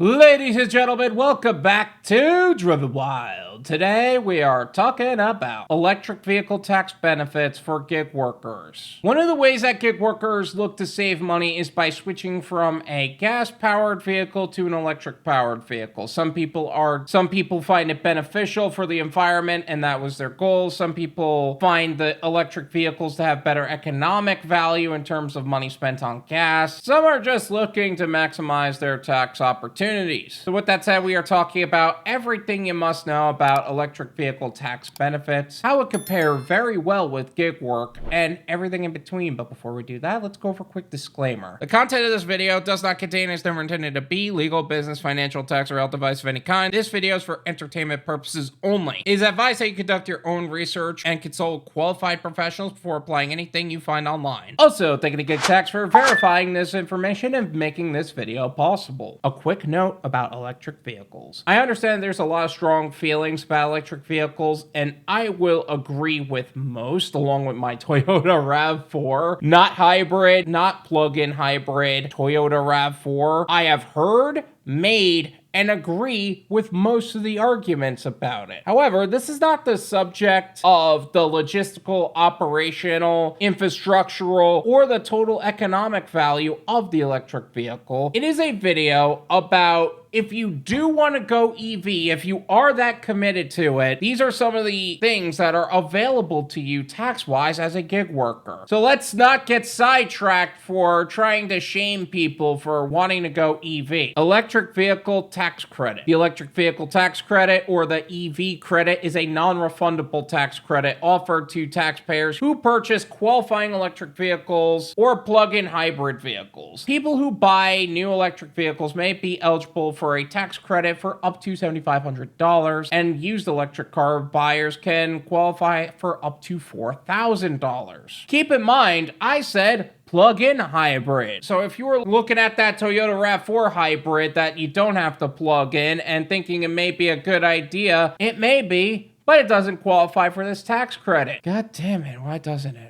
Ladies and gentlemen, welcome back to Driven Wyld. Today we are talking about electric vehicle tax benefits for gig workers. One of the ways that gig workers look to save money is by switching from a gas-powered vehicle to an electric-powered vehicle. Some people find it beneficial for the environment, and that was their goal. Some people find the electric vehicles to have better economic value in terms of money spent on gas. Some are just looking to maximize their tax opportunities. So with that said, we are talking about everything you must know about electric vehicle tax benefits, how it compares very well with gig work, and everything in between. But before we do that, let's go over a quick disclaimer. The content of this video does not contain, is never intended to be, legal, business, financial, tax, or health advice of any kind. This video is for entertainment purposes only. It is advised that you conduct your own research and consult qualified professionals before applying anything you find online. Also, thank you to GigTax for verifying this information and making this video possible. A quick note about electric vehicles. I understand there's a lot of strong feelings about electric vehicles, and I will agree with most, along with my Toyota RAV4. Not hybrid, not plug-in hybrid, Toyota RAV4. I have heard, made, and agree with most of the arguments about it. However, this is not the subject of the logistical, operational, infrastructural, or the total economic value of the electric vehicle. It is a video about if you do want to go EV, if you are that committed to it, these are some of the things that are available to you tax-wise as a gig worker. So let's not get sidetracked for trying to shame people for wanting to go EV. Electric vehicle tax credit. The electric vehicle tax credit, or the EV credit, is a non-refundable tax credit offered to taxpayers who purchase qualifying electric vehicles or plug-in hybrid vehicles. People who buy new electric vehicles may be eligible for a tax credit for up to $7,500, and used electric car buyers can qualify for up to $4,000. Keep in mind, I said plug-in hybrid. So if you were looking at that Toyota RAV4 hybrid that you don't have to plug in and thinking it may be a good idea, it may be, but it doesn't qualify for this tax credit. God damn it, why doesn't it?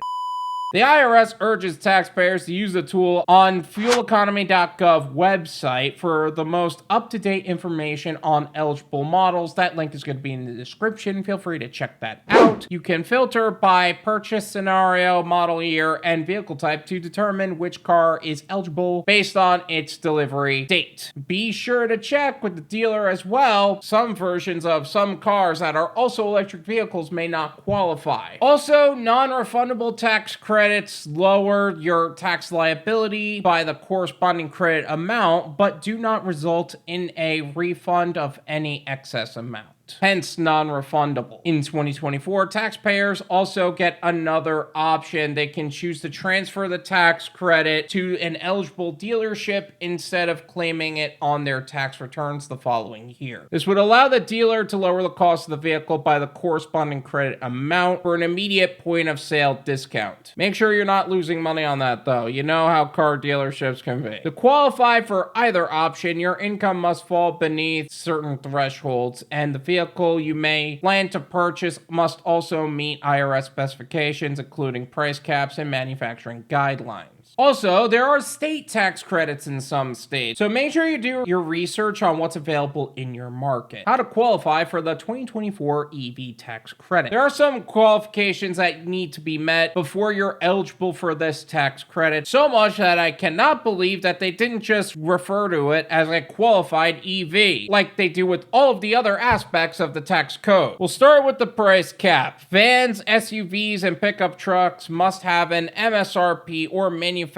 The IRS urges taxpayers to use the tool on FuelEconomy.gov website for the most up-to-date information on eligible models. That link is going to be in the description. Feel free to check that out. You can filter by purchase scenario, model year, and vehicle type to determine which car is eligible based on its delivery date. Be sure to check with the dealer as well. Some versions of some cars that are also electric vehicles may not qualify. Also, non-refundable tax credits lower your tax liability by the corresponding credit amount, but do not result in a refund of any excess amount. Hence non-refundable. In 2024, taxpayers also get another option. They can choose to transfer the tax credit to an eligible dealership instead of claiming it on their tax returns the following year. This would allow the dealer to lower the cost of the vehicle by the corresponding credit amount for an immediate point of sale discount. Make sure you're not losing money on that though. You know how car dealerships can be. To qualify for either option, your income must fall beneath certain thresholds, and the vehicle you may plan to purchase must also meet IRS specifications, including price caps and manufacturing guidelines. Also, there are state tax credits in some states, so make sure you do your research on what's available in your market. How to qualify for the 2024 EV tax credit. There are some qualifications that need to be met before you're eligible for this tax credit, so much that I cannot believe that they didn't just refer to it as a qualified EV, like they do with all of the other aspects of the tax code. We'll start with the price cap. Vans, SUVs, and pickup trucks must have an MSRP or manufacturer's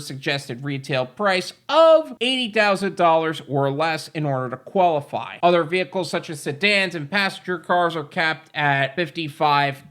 suggested retail price of $80,000 or less in order to qualify. Other vehicles such as sedans and passenger cars are capped at $55,000.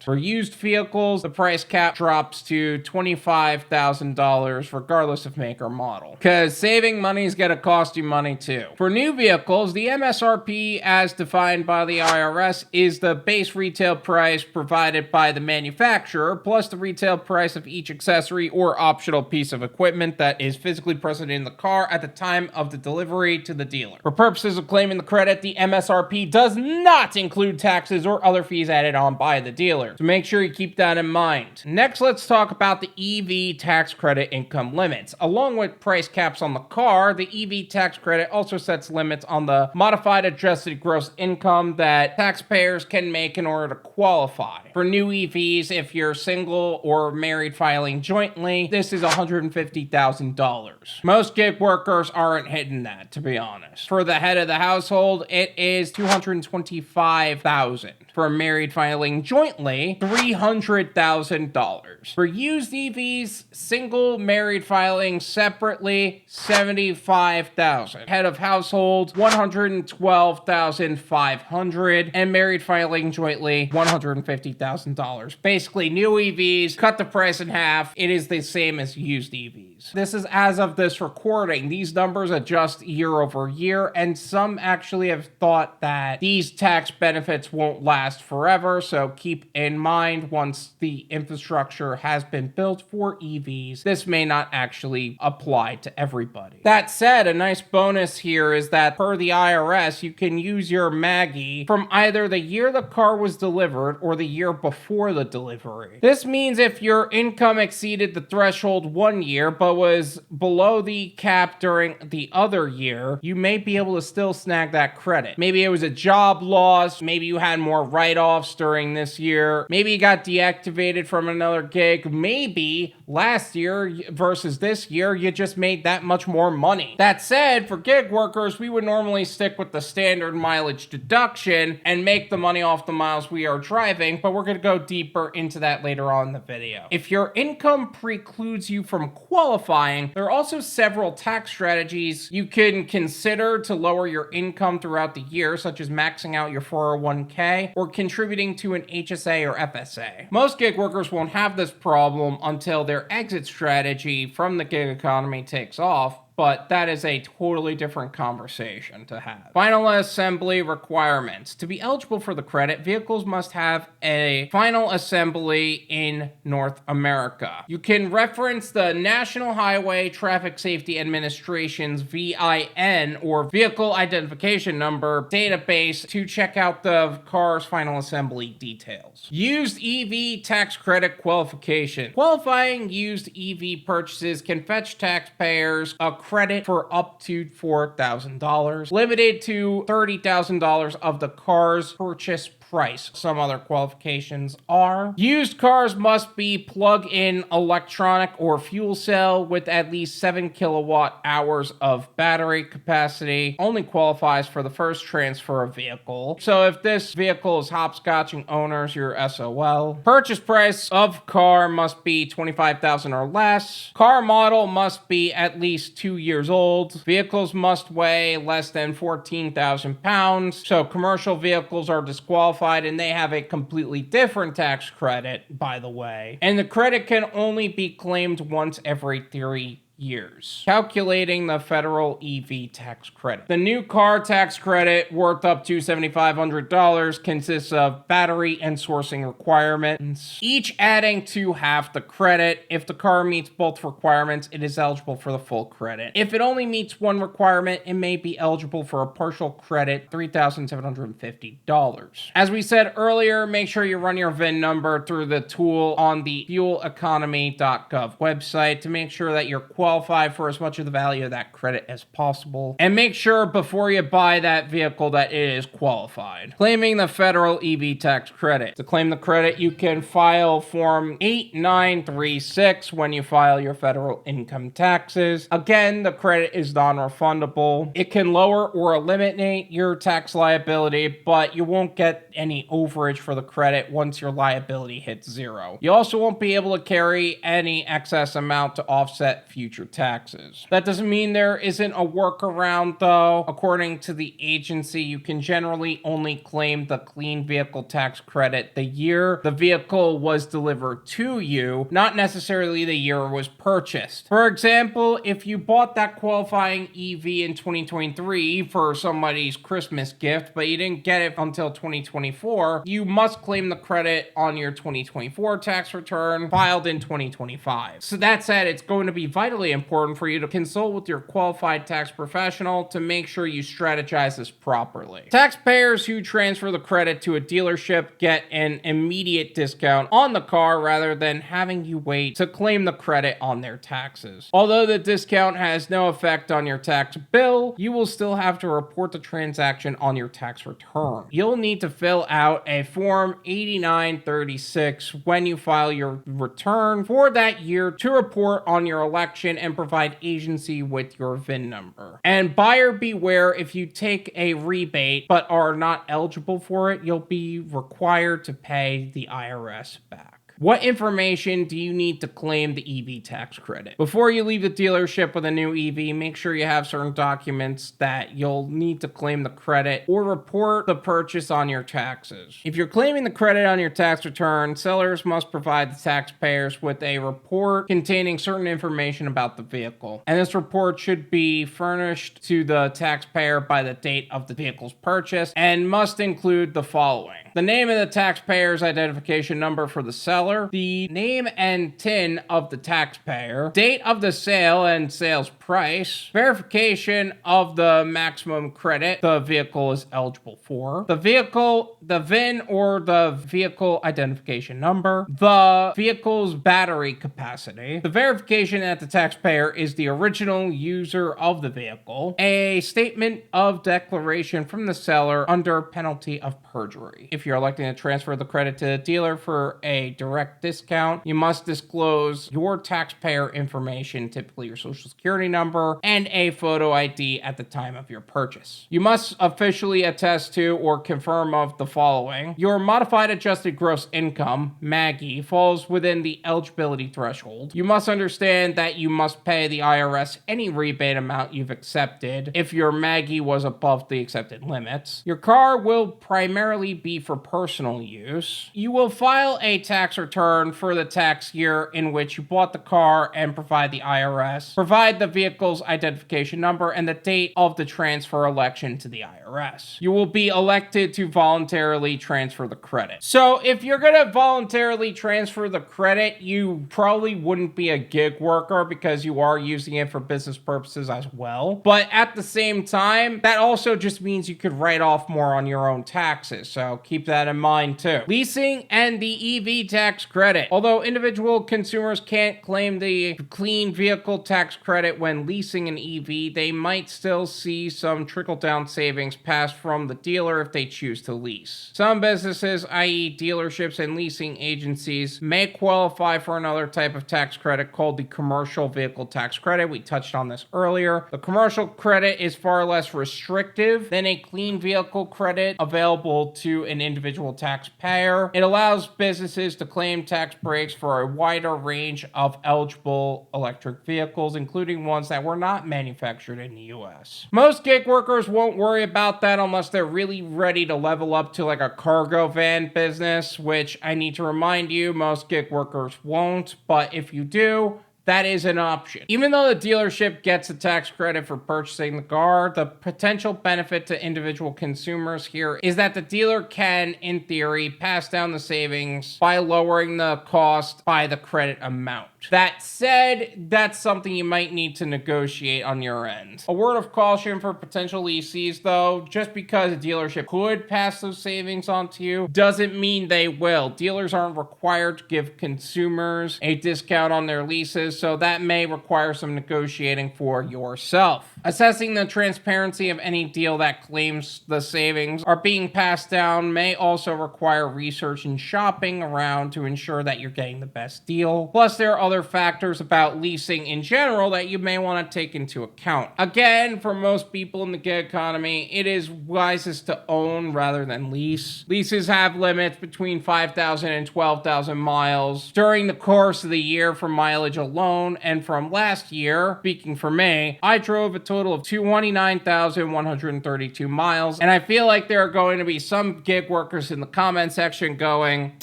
For used vehicles, the price cap drops to $25,000 regardless of make or model, because saving money is going to cost you money too. For new vehicles, the MSRP as defined by the IRS is the base retail price provided by the manufacturer plus the retail price of each accessory or optional piece of equipment that is physically present in the car at the time of the delivery to the dealer. For purposes of claiming the credit, the MSRP does not include taxes or other fees added on by by the dealer. So make sure you keep that in mind. Next, let's talk about the EV tax credit income limits. Along with price caps on the car, the EV tax credit also sets limits on the modified adjusted gross income that taxpayers can make in order to qualify. For new EVs, if you're single or married filing jointly, this is $150,000. Most gig workers aren't hitting that, to be honest. For the head of the household, it is $225,000. For married filing jointly, $300,000. For used EVs, single married filing separately, $75,000. Head of household, $112,500, and married filing jointly, $150,000. Basically, new EVs, cut the price in half. It is the same as used EVs. This is as of this recording. These numbers adjust year over year, and some actually have thought that these tax benefits won't last forever, so keep in mind once the infrastructure has been built for EVs, this may not actually apply to everybody. That said, a nice bonus here is that per the IRS, you can use your Maggie from either the year the car was delivered or the year before the delivery. This means if your income exceeded the threshold one year but was below the cap during the other year, you may be able to still snag that credit. Maybe it was a job loss, maybe you had more write-offs during this year, maybe you got deactivated from another gig, maybe last year versus this year you just made that much more money. That said, for gig workers, we would normally stick with the standard mileage deduction and make the money off the miles we are driving, but we're going to go deeper into that later on in the video. If your income precludes you from qualifying, there are also several tax strategies you can consider to lower your income throughout the year, such as maxing out your 401k or contributing to an HSA or FSA. Most gig workers won't have this problem until their exit strategy from the gig economy takes off, but that is a totally different conversation to have. Final assembly requirements. To be eligible for the credit, vehicles must have a final assembly in North America. You can reference the National Highway Traffic Safety Administration's VIN, or Vehicle Identification Number, database to check out the car's final assembly details. Used EV tax credit qualification. Qualifying used EV purchases can fetch taxpayers a credit for up to $4,000, limited to $30,000 of the car's purchase price. Some other qualifications are: used cars must be plug-in electronic or fuel cell with at least 7 kilowatt hours of battery capacity. Only qualifies for the first transfer of vehicle. So if this vehicle is hopscotching owners, you're SOL. Purchase price of car must be $25,000 or less. Car model must be at least 2 years old. Vehicles must weigh less than 14,000 pounds. So commercial vehicles are disqualified, and they have a completely different tax credit, by the way. And the credit can only be claimed once every 3 years. Calculating the federal EV tax credit. The new car tax credit, worth up to $7,500, consists of battery and sourcing requirements, each adding to half the credit. If the car meets both requirements, it is eligible for the full credit. If it only meets one requirement, it may be eligible for a partial credit, $3,750. As we said earlier, make sure you run your VIN number through the tool on the FuelEconomy.gov website to make sure that you're qualify for as much of the value of that credit as possible. And make sure before you buy that vehicle that it is qualified. Claiming the federal EV tax credit. To claim the credit, you can file Form 8936 when you file your federal income taxes. Again, the credit is non-refundable. It can lower or eliminate your tax liability, but you won't get any overage for the credit once your liability hits zero. You also won't be able to carry any excess amount to offset future taxes. That doesn't mean there isn't a workaround, though. According to the agency, you can generally only claim the clean vehicle tax credit the year the vehicle was delivered to you, not necessarily the year it was purchased. For example, if you bought that qualifying EV in 2023 for somebody's Christmas gift, but you didn't get it until 2024, you must claim the credit on your 2024 tax return filed in 2025. So that said, it's going to be vitally critically important for you to consult with your qualified tax professional to make sure you strategize this properly. Taxpayers who transfer the credit to a dealership get an immediate discount on the car rather than having you wait to claim the credit on their taxes. Although the discount has no effect on your tax bill, you will still have to report the transaction on your tax return. You'll need to fill out a Form 8936 when you file your return for that year to report on your election and provide agency with your VIN number. And buyer beware, if you take a rebate but are not eligible for it, you'll be required to pay the IRS back. What information do you need to claim the EV tax credit? Before you leave the dealership with a new EV, make sure you have certain documents that you'll need to claim the credit or report the purchase on your taxes. If you're claiming the credit on your tax return, sellers must provide the taxpayers with a report containing certain information about the vehicle. And this report should be furnished to the taxpayer by the date of the vehicle's purchase and must include the following: the name of the taxpayer's identification number for the seller, the name and TIN of the taxpayer, date of the sale and sales price, verification of the maximum credit the vehicle is eligible for, the vehicle, the VIN or the vehicle identification number, the vehicle's battery capacity, the verification that the taxpayer is the original user of the vehicle, a statement of declaration from the seller under penalty of perjury. If you're electing to transfer the credit to the dealer for a direct discount, you must disclose your taxpayer information, typically your social security number, and a photo ID at the time of your purchase. You must officially attest to or confirm of the following: your modified adjusted gross income, MAGI, falls within the eligibility threshold. You must understand that you must pay the IRS any rebate amount you've accepted if your MAGI was above the accepted limits. Your car will primarily be for personal use. You will file a tax return for the tax year in which you bought the car and provide the IRS. Provide the vehicle's identification number and the date of the transfer election to the IRS. You will be elected to voluntarily transfer the credit. So if you're going to voluntarily transfer the credit, you probably wouldn't be a gig worker because you are using it for business purposes as well. But at the same time, that also just means you could write off more on your own taxes. So keep that in mind too. Leasing and the EV tax credit. Although individual consumers can't claim the clean vehicle tax credit when leasing an EV, they might still see some trickle-down savings passed from the dealer if they choose to lease. Some businesses, i.e. dealerships and leasing agencies, may qualify for another type of tax credit called the commercial vehicle tax credit. We touched on this earlier. The commercial credit is far less restrictive than a clean vehicle credit available to an individual taxpayer. It allows businesses to claim tax breaks for a wider range of eligible electric vehicles, including ones that were not manufactured in the US. Most gig workers won't worry about that unless they're really ready to level up to like a cargo van business, which I need to remind you, most gig workers won't, but if you do, that is an option. Even though the dealership gets a tax credit for purchasing the car, the potential benefit to individual consumers here is that the dealer can, in theory, pass down the savings by lowering the cost by the credit amount. That said, that's something you might need to negotiate on your end. A word of caution for potential lessees though, just because a dealership could pass those savings on to you doesn't mean they will. Dealers aren't required to give consumers a discount on their leases, so that may require some negotiating for yourself. Assessing the transparency of any deal that claims the savings are being passed down may also require research and shopping around to ensure that you're getting the best deal. Plus, there are other factors about leasing in general that you may want to take into account. Again, for most people in the gig economy, it is wisest to own rather than lease. Leases have limits between 5,000 and 12,000 miles during the course of the year for mileage alone, and from last year, speaking for me, I drove a total of 29,132 miles, and I feel like there are going to be some gig workers in the comment section going,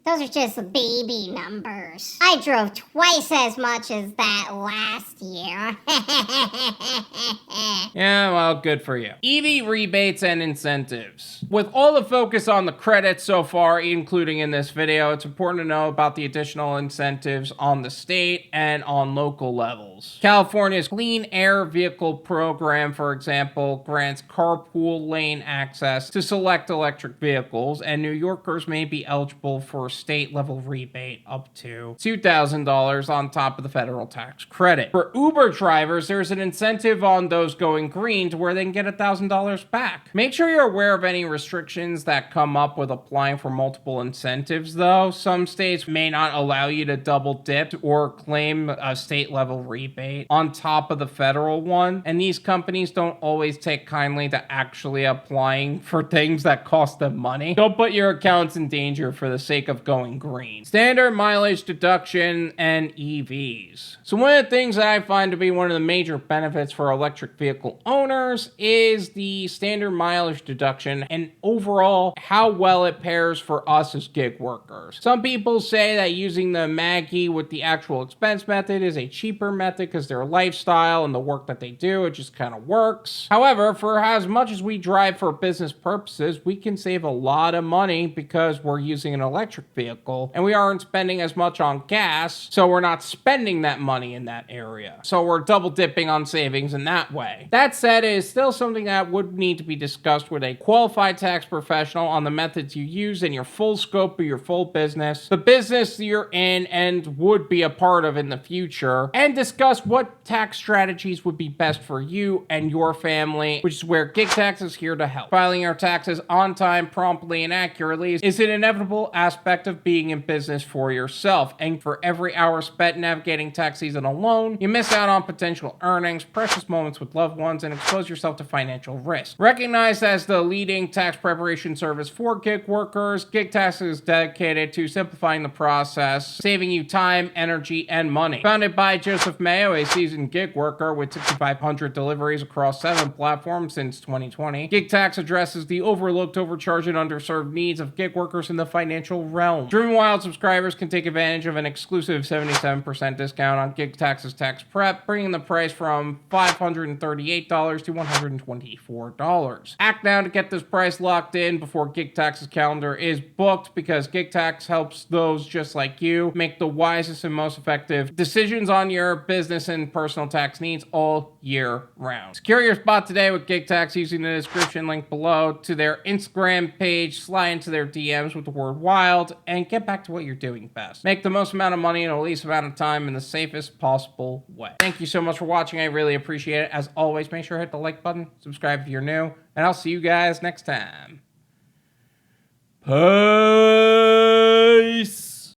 Those are just baby numbers. I drove twice as much as that last year. Yeah, well, good for you. EV rebates and incentives. With all the focus on the credits so far, including in this video, it's important to know about the additional incentives on the state and on local levels. California's Clean Air Vehicle Program, for example, grants carpool lane access to select electric vehicles, and New Yorkers may be eligible for a state-level rebate up to $2,000 on top of the federal tax credit. For Uber drivers, there's an incentive on those going green to where they can get $1,000 back. Make sure you're aware of any restrictions that come up with applying for multiple incentives, though. Some states may not allow you to double dip or claim a state-level rebate on top of the federal one, and these companies don't always take kindly to actually applying for things that cost them money. Don't put your accounts in danger for the sake of going green. Standard mileage deduction and EVs. So one of the things that I find to be one of the major benefits for electric vehicle owners is the standard mileage deduction and overall how well it pairs for us as gig workers. Some people say that using the Maggie with the actual expense method is a cheaper method because their lifestyle and the work that they do, it just kind of works. However, for as much as we drive for business purposes, we can save a lot of money because we're using an electric vehicle and we aren't spending as much on gas, so we're not spending that money in that area. So we're double dipping on savings in that way. That said, it is still something that would need to be discussed with a qualified tax professional on the methods you use and your full scope of your full business, the business you're in and would be a part of in the future, and discuss what tax strategies would be best for you and your family, which is where GigTax is here to help. Filing your taxes on time, promptly, and accurately is an inevitable aspect of being in business for yourself, and for every hour spent navigating tax season alone, you miss out on potential earnings, precious moments with loved ones, and expose yourself to financial risk. Recognized as the leading tax preparation service for gig workers, GigTax is dedicated to simplifying the process, saving you time, energy, and money. Founded by Joseph Mayo, a seasoned gig worker with 6,500 deliveries across 7 platforms since 2020, GigTax addresses the overlooked, overcharged, and underserved needs of gig workers in the financial realm. Driven Wyld subscribers can take advantage of an exclusive 77% discount on GigTax's tax prep, bringing the price from $538 to $124. Act now to get this price locked in before GigTax's calendar is booked, because GigTax helps those just like you make the wisest and most effective decisions on your business and personal tax needs all year round. Secure your spot today with GigTax using the description link below to their Instagram page, slide into their DMs with the word wild, and get back to what you're doing best. Make the most amount of money in the least amount of time in the safest possible way. Thank you so much for watching. I really appreciate it. As always, make sure to hit the like button, subscribe if you're new, and I'll see you guys next time. Peace.